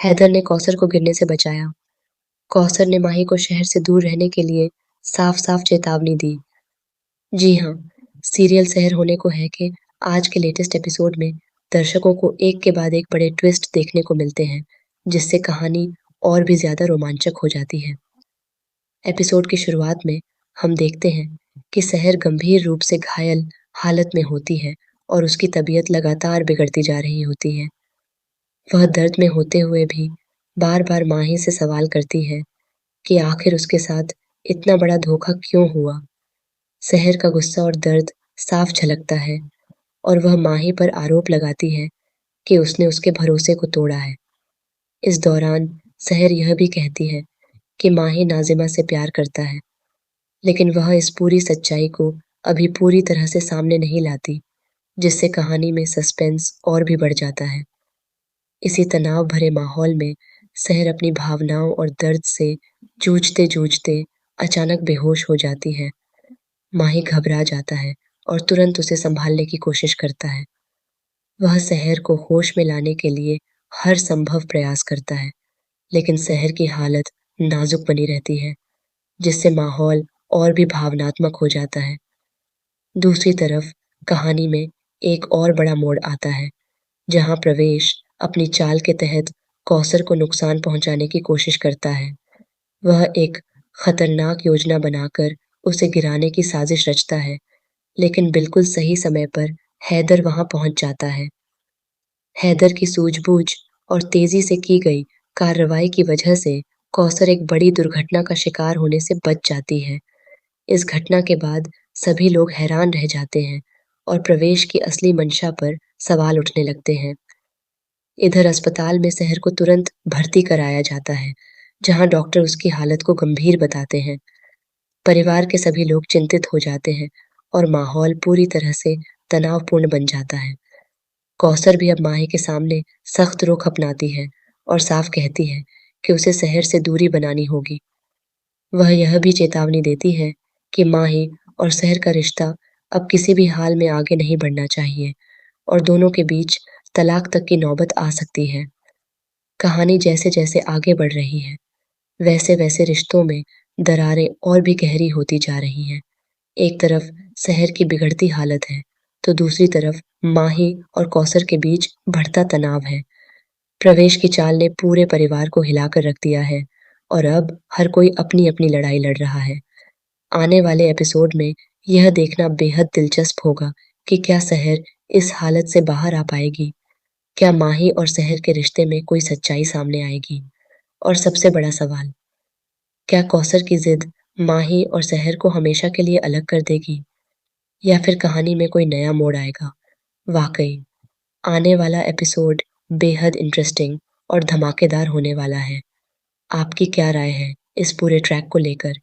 हैदर ने कौसर को गिरने से बचाया। कौसर ने माही को शहर से दूर रहने के लिए साफ-साफ चेतावनी दी। जी हाँ, सीरियल सहर होने को है कि आज के लेटेस्ट एपिसोड में दर्शकों को एक के बाद एक बड़े ट्विस्ट देखने को मिलते हैं, जिससे कहानी और भी ज़्यादा रोमांचक हो जाती है। एपिसोड की शुरुआत में हम देखते हैं कि सहर गंभीर रूप से घायल हालत में होती है और उसकी तबीयत लगातार बिगड़ती जा रही होती है। वह दर्द में होते हुए भी बार-बार माही से सवाल करती है कि आखिर उसके साथ इतना बड़ा धोखा क्यों हुआ। सहर का गुस्सा और दर्द साफ झलकता है और वह माही पर आरोप लगाती है कि उसने उसके भरोसे को तोड़ा है। इस दौरान सहर यह भी कहती है कि माही नाज़िमा से प्यार करता है, लेकिन वह इस पूरी सच्चाई को अभी पूरी तरह से सामने नहीं लाती, जिससे कहानी में सस्पेंस और भी बढ़ जाता है। इसी तनाव भरे माहौल में सहर अपनी भावनाओं और दर्द से जूझते-जूझते अचानक बेहोश हो जाती है। माही घबरा जाता है और तुरंत उसे संभालने की कोशिश करता है। वह सहर को होश में लाने के लिए हर संभव प्रयास करता है, लेकिन सहर की हालत नाजुक बनी रहती है, जिससे माहौल और भी भावनात्मक हो जाता है। दूसरी तरफ कहानी में एक और बड़ा मोड़ आता है, जहाँ प्रवेश अपनी चाल के तहत कौसर को नुकसान पहुंचाने की कोशिश करता है। वह एक खतरनाक योजना बनाकर उसे गिराने की साजिश रचता है, लेकिन बिल्कुल सही समय पर हैदर वहां पहुंच जाता है। हैदर की सूझबूझ और तेजी से की गई कार्रवाई की वजह से कौसर एक बड़ी दुर्घटना का शिकार होने से बच जाती है। इस घटना के बाद सभी लोग हैरान रह जाते हैं और प्रवेश की असली मंशा पर सवाल उठने लगते हैं। इधर अस्पताल में सहर को तुरंत भर्ती कराया जाता है, जहां डॉक्टर उसकी हालत को गंभीर बताते हैं। परिवार के सभी लोग चिंतित हो जाते हैं और माहौल पूरी तरह से तनावपूर्ण बन जाता है। कौसर भी अब माही के सामने सख्त रुख अपनाती है और साफ कहती है कि उसे शहर से दूरी बनानी होगी। वह यह भी चेतावनी देती है कि माही और शहर का रिश्ता अब किसी भी हाल में आगे नहीं बढ़ना चाहिए और दोनों के बीच तलाक तक की नौबत आ सकती है। कहानी जैसे-जैसे आगे बढ़ रही है, वैसे-वैसे रिश्तों में दरारें और भी गहरी होती जा रही हैं। एक तरफ शहर की बिगड़ती हालत है, तो दूसरी तरफ माही और कौसर के बीच बढ़ता तनाव है। प्रवेश की चाल ने पूरे परिवार को हिलाकर रख दिया है और अब हर कोई अपनी-अपनी लड़ाई लड़ रहा है। आने वाले एपिसोड में यह देखना बेहद दिलचस्प होगा कि क्या शहर इस हालत से बाहर आ पाएगी? क्या माही और शहर के रिश्ते में कोई सच्चाई सामने आएगी? और सबसे बड़ा सवाल, क्या कौसर की जिद माही और शहर को हमेशा के लिए अलग कर देगी? या फिर कहानी में कोई नया मोड़ आएगा? वाकई आने वाला एपिसोड बेहद इंटरेस्टिंग और धमाकेदार होने वाला है। आपकी क्या राय है इस पूरे ट्रैक को लेकर?